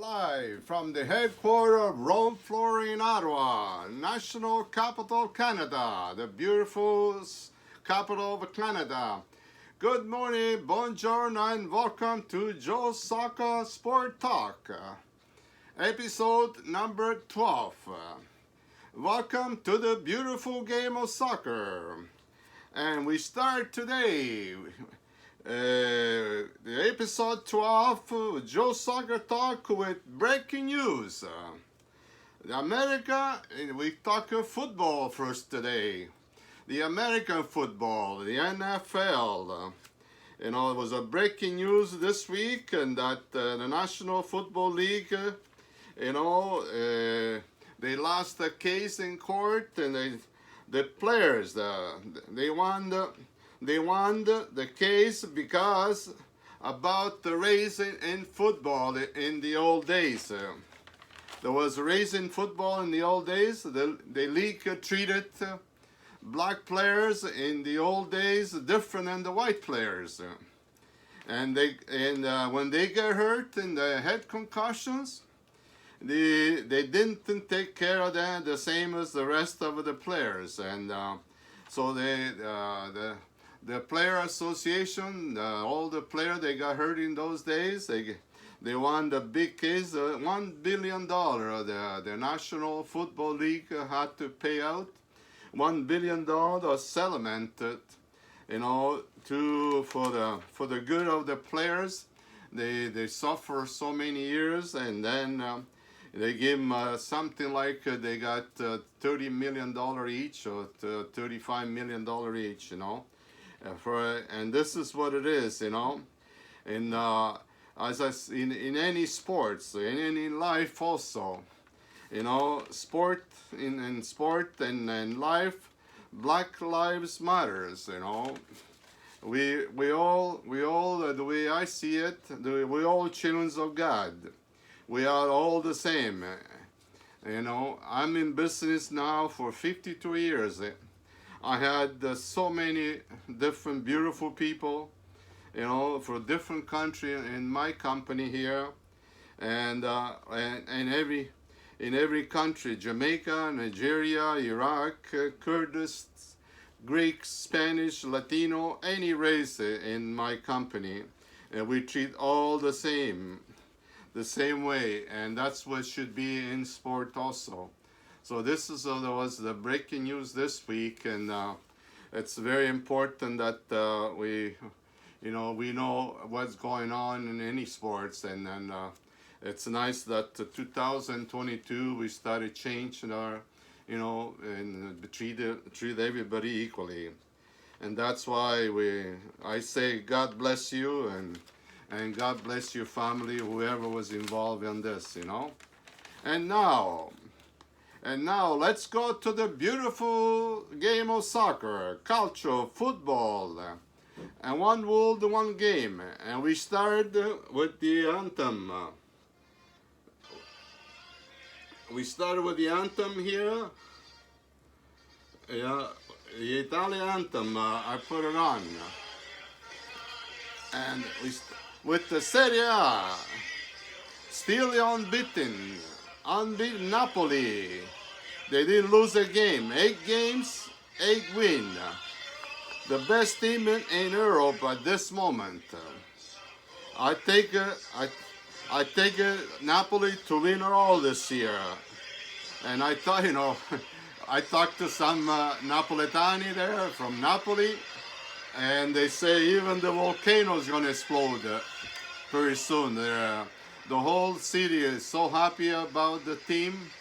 live from the headquarters of Rome, Florida in Ottawa, national capital Canada, the beautiful capital of Canada. Good morning, buongiorno, and welcome to Joe Soccer Sport Talk, episode number 12. Welcome to the beautiful game of soccer. And we start today the episode 12, Joe Soccer Talk with breaking news. America, we talk football first today. The American football, the NFL. It was a breaking news this week, and that the National Football League, they lost a case in court, and the players, they won the case because about the raising in football in the old days. There was raising football in the old days. The league treated black players in the old days different than the white players. And when they get hurt in the head concussions, they didn't take care of that the same as the rest of the players. And so the player association, all the players they got hurt in those days, they won the big case, $1 billion. The National Football League had to pay out $1 billion settlement, for the good of the players. They suffer so many years, and then they give them something like they got $30 million each or $35 million each, and this is what it is, And in any sports, in any life also, sport in sport and life, Black Lives Matters, We all, the way I see it, we all children of God. We are all the same. I'm in business now for 52 years. I had so many different beautiful people, for different country in my company here, and in every country, Jamaica, Nigeria, Iraq, Kurdish, Greek, Spanish, Latino, any race in my company, and we treat all the same way, and that's what should be in sport also. So this was the breaking news this week, and it's very important that we know what's going on in any sports, and then it's nice that 2022 we started changing our, and treat everybody equally, and that's why I say God bless you, and God bless your family, whoever was involved in this, And now let's go to the beautiful game of soccer, culture, football, and one world, one game. And we start with the anthem. We started with the anthem here. Yeah, the Italian anthem, I put it on. And with the Serie A, still unbeaten Napoli. They didn't lose a game. 8 games, 8 wins. The best team in Europe at this moment. I take Napoli to win it all this year. And I thought, I talked to some Napoletani there from Napoli, and they say even the volcano is going to explode very soon. The whole city is so happy about the team.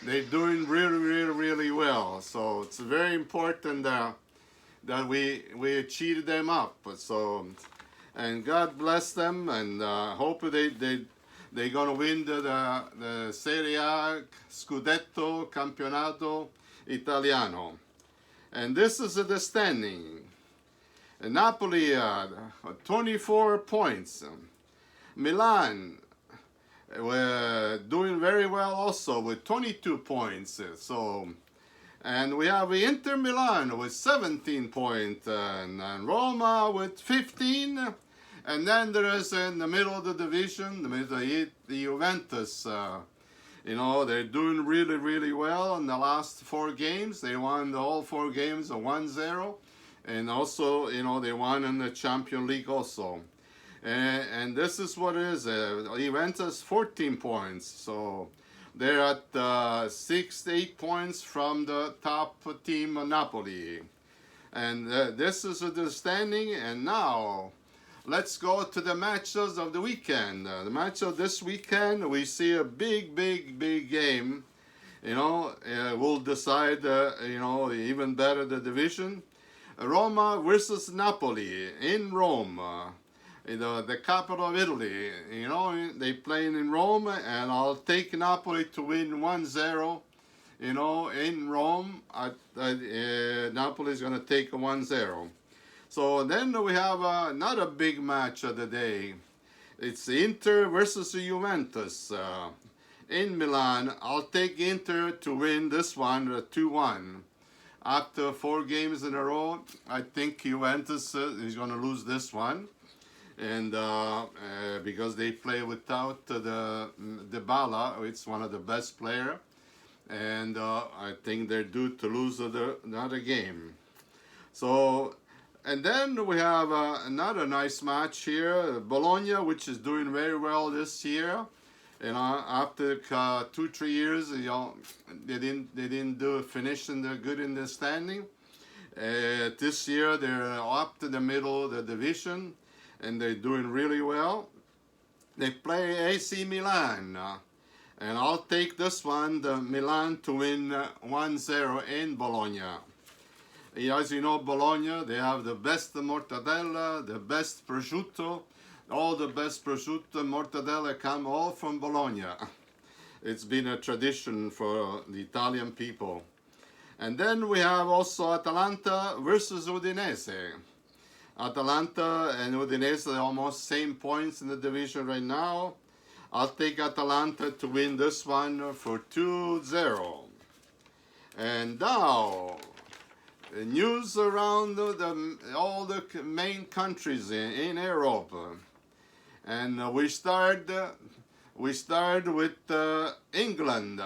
They're doing really, really, really well. So it's very important that we cheated them up. So, and God bless them, and hope they're gonna win the Serie A, Scudetto, Campionato Italiano. And this is the standing. Napoli 24 points. Milan we're doing very well also with 22 points. And we have Inter Milan with 17 points, and Roma with 15, And then there is in the middle of the division, the Juventus. You know, they're doing really, really well in the last 4 games. They won all 4 games 1-0. And also, you know, they won in the Champions League also. And this is what it is. Juventus 14 points. So they're at 8 points from the top team, Napoli. And this is the standing. And now let's go to the matches of the weekend. The match of this weekend, we see a big game. You know, will decide, you know, even better the division. Roma versus Napoli in Rome, the capital of Italy. You know, they playing in Rome, and I'll take Napoli to win 1-0. You know, in Rome, Napoli is going to take a 1-0. So then we have another big match of the day. It's Inter versus Juventus in Milan. I'll take Inter to win this one 2-1. After 4 games in a row, I think Juventus is going to lose this one, and because they play without the Dybala, it's one of the best players, and I think they're due to lose another game. So, and then we have another nice match here, Bologna, which is doing very well this year. You know, after 2-3 years, you know, they didn't do finishing good in the standing. This year they're up to the middle of the division, and they're doing really well. They play AC Milan, and I'll take this one, the Milan, to win 1-0 in Bologna. As you know, Bologna, they have the best mortadella, the best prosciutto. All the best prosciutto and mortadella come all from Bologna. It's been a tradition for the Italian people. And then we have also Atalanta versus Udinese. Atalanta and Udinese are almost same points in the division right now. I'll take Atalanta to win this one for 2-0. And now, news around all the main countries in Europe. And we start with England,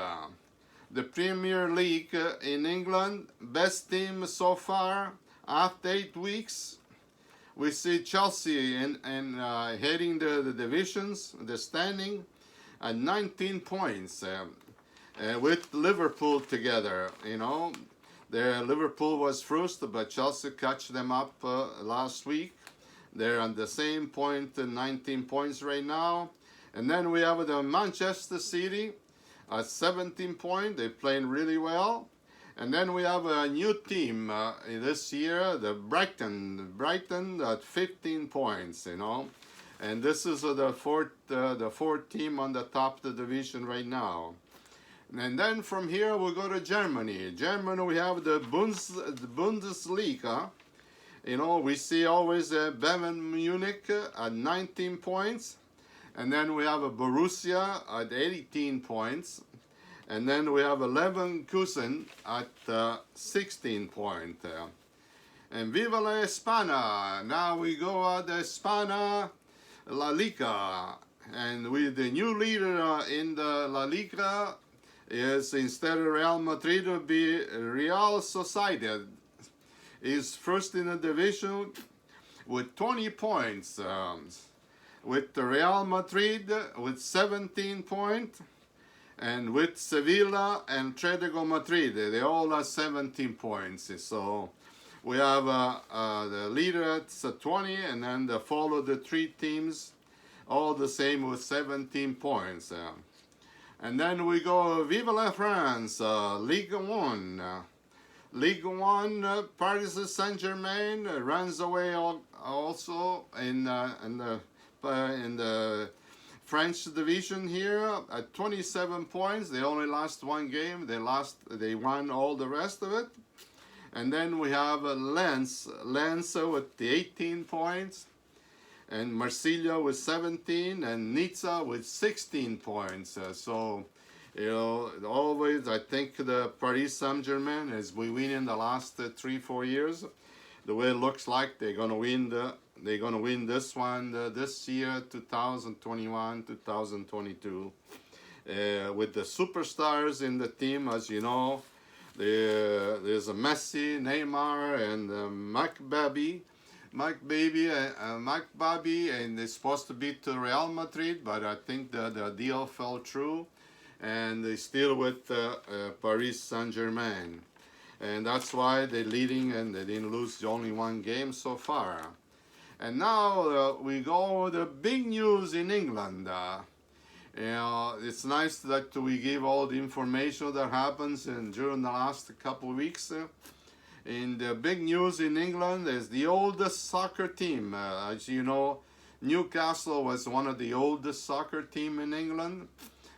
the Premier League in England. Best team so far after 8 weeks. We see Chelsea heading the divisions, the standing, at 19 points with Liverpool together. You know, Liverpool was first, but Chelsea catch them up last week. They're on the same point, 19 points right now. And then we have the Manchester City at 17 points. They're playing really well. And then we have a new team this year, the Brighton at 15 points, you know. And this is the fourth team on the top of the division right now. And then from here we'll go to Germany. Germany, we have the Bundesliga. You know, we see always Bayern Munich at 19 points. And then we have a Borussia at 18 points. And then we have Leverkusen at 16 points. And Viva la España! Now we go at the España La Liga. And with the new leader in the La Liga is, instead of Real Madrid, will be Real Sociedad. Is first in the division with 20 points, with the Real Madrid with 17 points, and with Sevilla and Atletico Madrid, they all have 17 points. So we have the leader at 20, and then follow the 3 teams, all the same with 17 points. And then we go Vive la France, Ligue 1. Ligue 1, Paris Saint-Germain runs away also in the French division here at 27 points. They only lost 1 game. They won all the rest of it. And then we have Lens with the 18 points, and Marsiglia with 17, and Nizza with 16 points. So, you know, always I think the Paris Saint-Germain is we win in the last 3-4 years. The way it looks like they're going to win they're gonna win this one this year, 2021, 2022. With the superstars in the team, as you know, there's a Messi, Neymar, and Mike Bobby, and they're supposed to be to Real Madrid, but I think the deal fell through, and they're still with Paris Saint-Germain. And that's why they're leading, and they didn't lose only one game so far. And now we go the big news in England. It's nice that we give all the information that happens during the last couple of weeks. In the big news in England is the oldest soccer team. As you know, Newcastle was one of the oldest soccer team in England.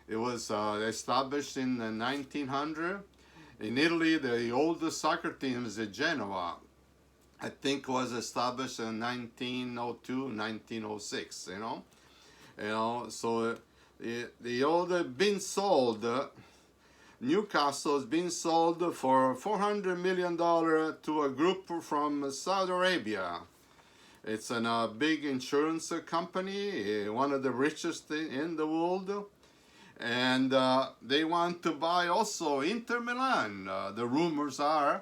It was established in 1900. In Italy, the oldest soccer team is Genoa. I think was established in 1902, 1906. So the older been sold. Newcastle has been sold for $400 million to a group from Saudi Arabia. It's a big insurance company, one of the richest in the world. And they want to buy also Inter Milan. The rumors are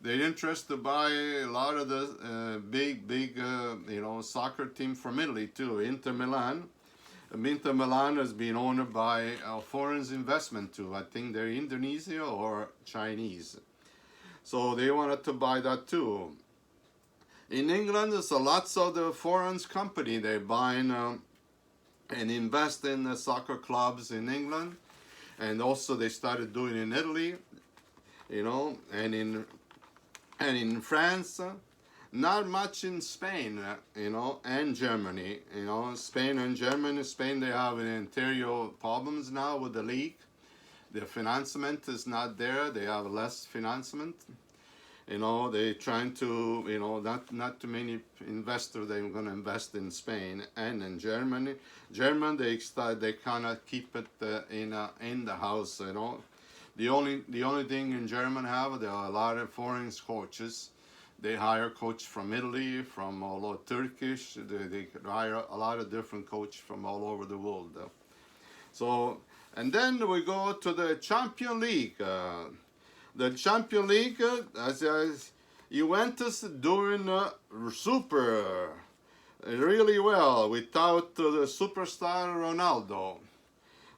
they're interested to buy a lot of the big soccer team from Italy too, Inter Milan. Inter Milan has been owned by a foreign investment too. I think they're Indonesia or Chinese. So they wanted to buy that too. In England, there's lots of the foreign company. They're buying and invest in the soccer clubs in England. And also they started doing in Italy, and in France. Not much in Spain, and Germany. Spain and Germany. Spain, they have interior problems now with the league. The financement is not there. They have less financement. They're trying to, not too many investors. They're going to invest in Spain and in Germany. They kind of keep it in the house. The only thing in Germany there are a lot of foreign coaches. They hire coach from Italy, from all over Turkish. They hire a lot of different coaches from all over the world. So, and then we go to the Champions League. The Champions League, as Juventus doing super, really well without the superstar Ronaldo.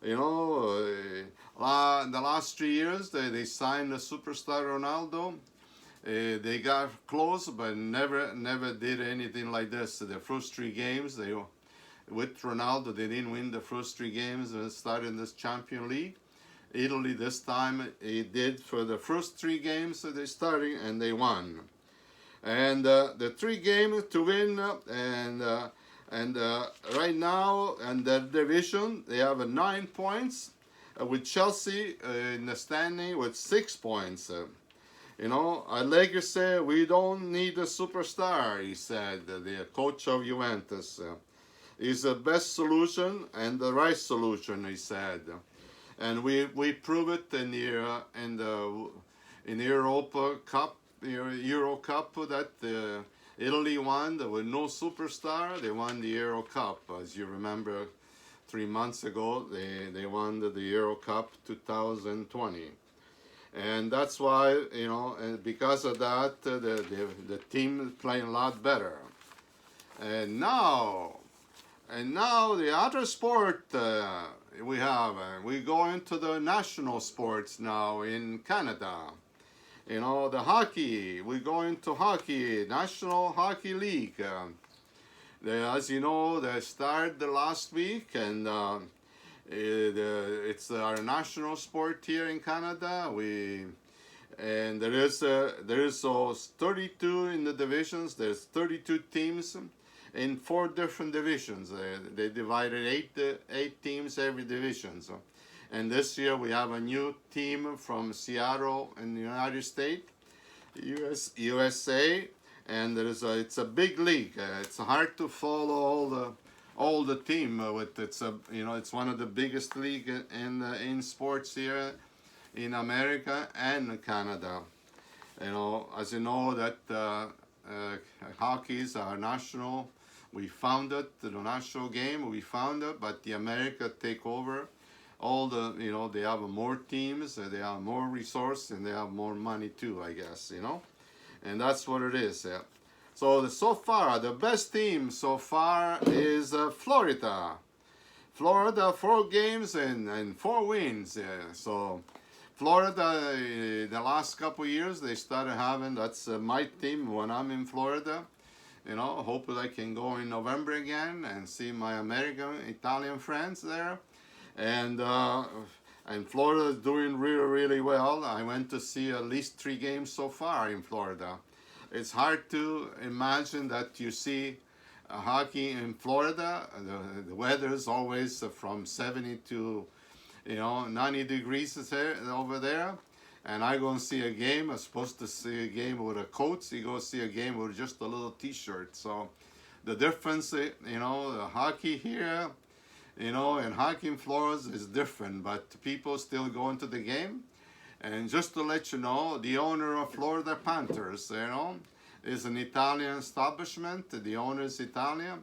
The last 3 years they signed the superstar Ronaldo. They got close, but never did anything like this. The first 3 games, with Ronaldo, they didn't win the first 3 games and started this Champions League. Italy this time, it did for the first 3 games they started and they won. And the 3 games to win, and right now in the division they have 9 points, with Chelsea in the standing with 6 points. Allegri said, we don't need a superstar, he said, the coach of Juventus. Is the best solution and the right solution, he said. And we prove it in the Europa Cup, Euro Cup, that Italy won with no superstar. They won the Euro Cup. As you remember, 3 months ago, they won the Euro Cup 2020. And that's why, and because of that, the team is playing a lot better. And now the other sport we go into the national sports now in Canada. The hockey, we go into hockey, National Hockey League. As you know, they started the last week, and it's our national sport here in Canada. And there is 32 in the divisions. There's 32 teams in 4 different divisions. They divided 8 teams every division. And this year we have a new team from Seattle in the United States, USA, and it's a big league. It's hard to follow all the team. It's one of the biggest league in sports here in America and Canada. As you know that hockey is our national We found it, the national game, we found it, but the America take over. All the, they have more teams, they have more resources, and they have more money too, I guess. And that's what it is. Yeah. So far, the best team so far is Florida. Florida, 4 games and 4 wins. Yeah. So Florida, the last couple years, they started having, that's my team when I'm in Florida. Hopefully I can go in November again and see my American, Italian friends there. And Florida is doing really, really well. I went to see at least 3 games so far in Florida. It's hard to imagine that you see hockey in Florida. The weather is always from 70 to 90 degrees over there. And I go and see a game. I'm supposed to see a game with a coat. You go see a game with just a little T-shirt. So the difference, the hockey here, and hockey in Florida is different. But people still go into the game. And just to let you know, the owner of Florida Panthers, is an Italian establishment. The owner is Italian.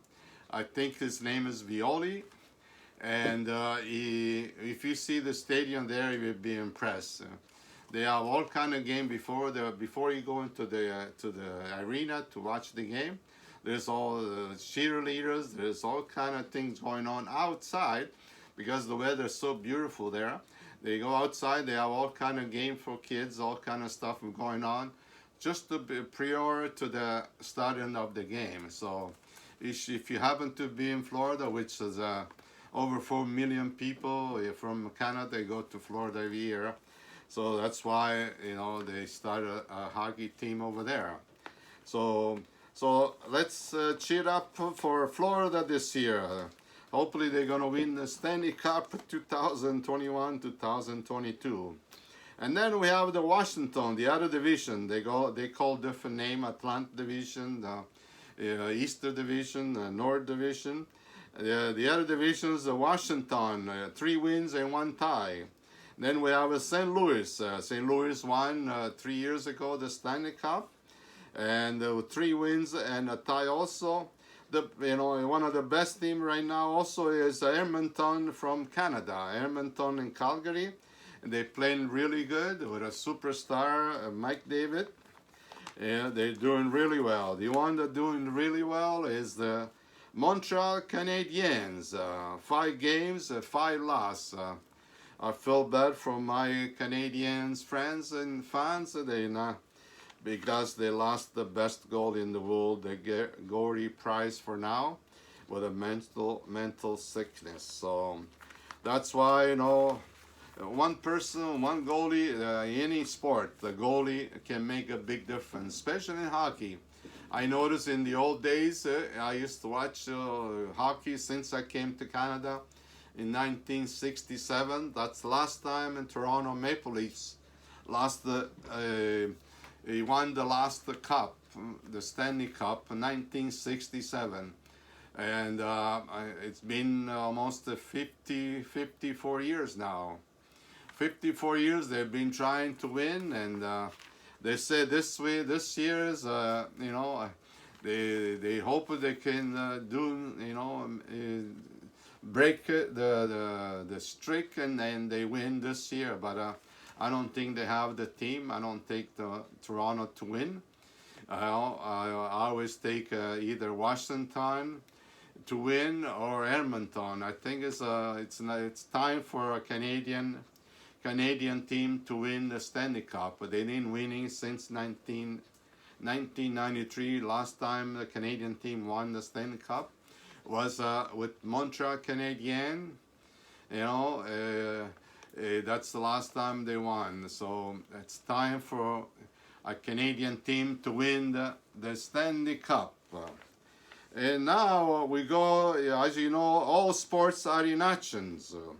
I think his name is Violi. And if you see the stadium there, you will be impressed. They have all kind of game before you go into the arena to watch the game. There's all cheerleaders. There's all kind of things going on outside because the weather is so beautiful there. They go outside. They have all kind of game for kids, all kind of stuff going on, just to be prior to the starting of the game. So, if you happen to be in Florida, which is over 4 million people from Canada, they go to Florida every year. So that's why they started a hockey team over there. So let's cheer up for Florida this year. Hopefully they're gonna win the Stanley Cup 2021-2022. And then we have the Washington, the other division. They call different name: Atlantic Division, the Eastern Division, the North Division. The other division is Washington, 3 wins and 1 tie. Then we have St. Louis. St. Louis won 3 years ago the Stanley Cup, and 3 wins and a tie also. One of the best team right now also is Edmonton from Canada. Edmonton and Calgary. They're playing really good with a superstar, Mike David. Yeah, they're doing really well. The one that's doing really well is the Montreal Canadiens. 5 games, 5 losses. I feel bad for my Canadians friends and fans. Because they lost the best goalie in the world, the Gary Price for now, with a mental sickness. So that's why one person, one goalie, any sport, the goalie can make a big difference, especially in hockey. I noticed in the old days, I used to watch hockey since I came to Canada in 1967. That's the last time in Toronto Maple Leafs he won the last cup, the Stanley Cup, in 1967. And it's been almost 54 years now. 54 years they've been trying to win, and they said this year is, they hope they can break the streak and then they win this year. But I don't think they have the team. I don't take the Toronto to win. I always take either Washington to win or Edmonton. I think it's time for a Canadian team to win the Stanley Cup. But they didn't winning since 1993. Last time the Canadian team won the Stanley Cup was with Montreal Canadiens. That's the last time they won. So it's time for a Canadian team to win the Stanley Cup. And now we go, as you know, all sports are in action. So,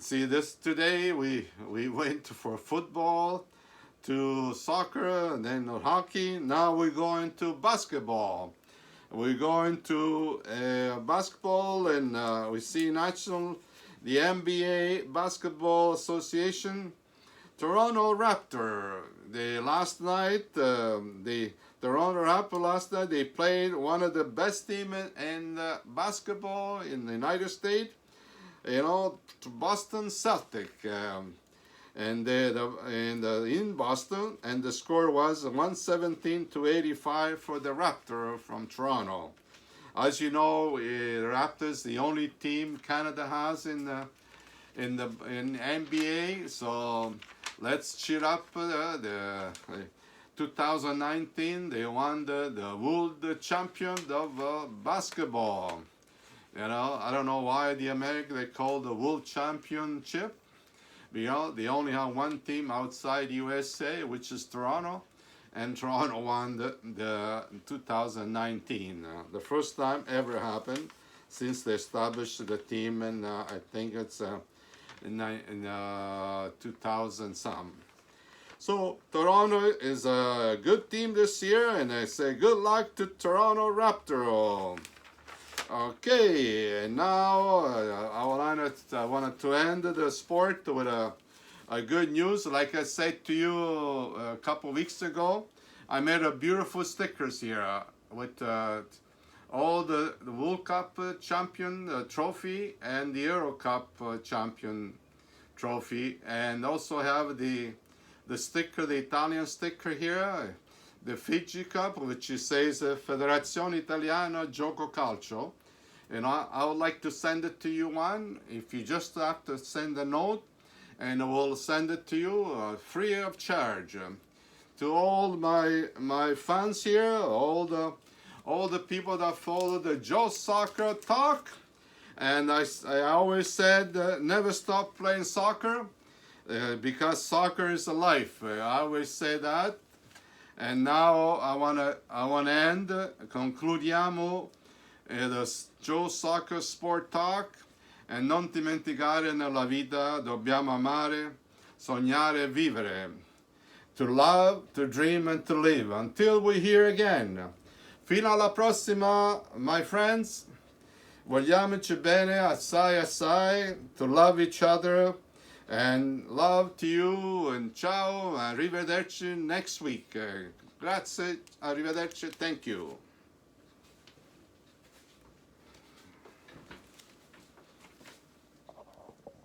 see this today, we went for football, to soccer, and then hockey. Now we're going to basketball. We're going to basketball, and we see the NBA Basketball Association, Toronto Raptor. Last night, Toronto Raptors last night, they played one of the best teams in basketball in the United States, you know, to Boston Celtic. In Boston, and the score was 117-85 for the Raptors from Toronto. As you know, the Raptors the only team Canada has in NBA. So let's cheer up the 2019. They won the world champion of basketball. You know, I don't know why the American they call the world championship. You know, they only have one team outside USA, which is Toronto, and Toronto won the 2019. The first time ever happened since they established the team, and I think it's in 2000 some. So Toronto is a good team this year, and I say good luck to Toronto Raptors. Okay, and now I wanted to end the sport with a good news. Like I said to you a couple weeks ago, I made a beautiful stickers here with all the World Cup champion trophy and the Euro Cup champion trophy, and also have the sticker, the Italian sticker here, the Fiji Cup, which says Federazione Italiana Gioco Calcio. And I would like to send it to you one. If you just have to send a note, and we'll send it to you free of charge. To all my fans here, all the people that follow the Joe Soccer Talk, and I always said never stop playing soccer because soccer is a life. I always say that. And now I wanna end. Concludiamo lo Joe Soccer Sport Talk. E non dimenticare nella vita dobbiamo amare, sognare e vivere. To love, to dream and to live. Until we hear again. Fino alla prossima, my friends. Vogliamoci bene assai assai. To love each other. And love to you, and ciao, arrivederci next week. Grazie, arrivederci, thank you.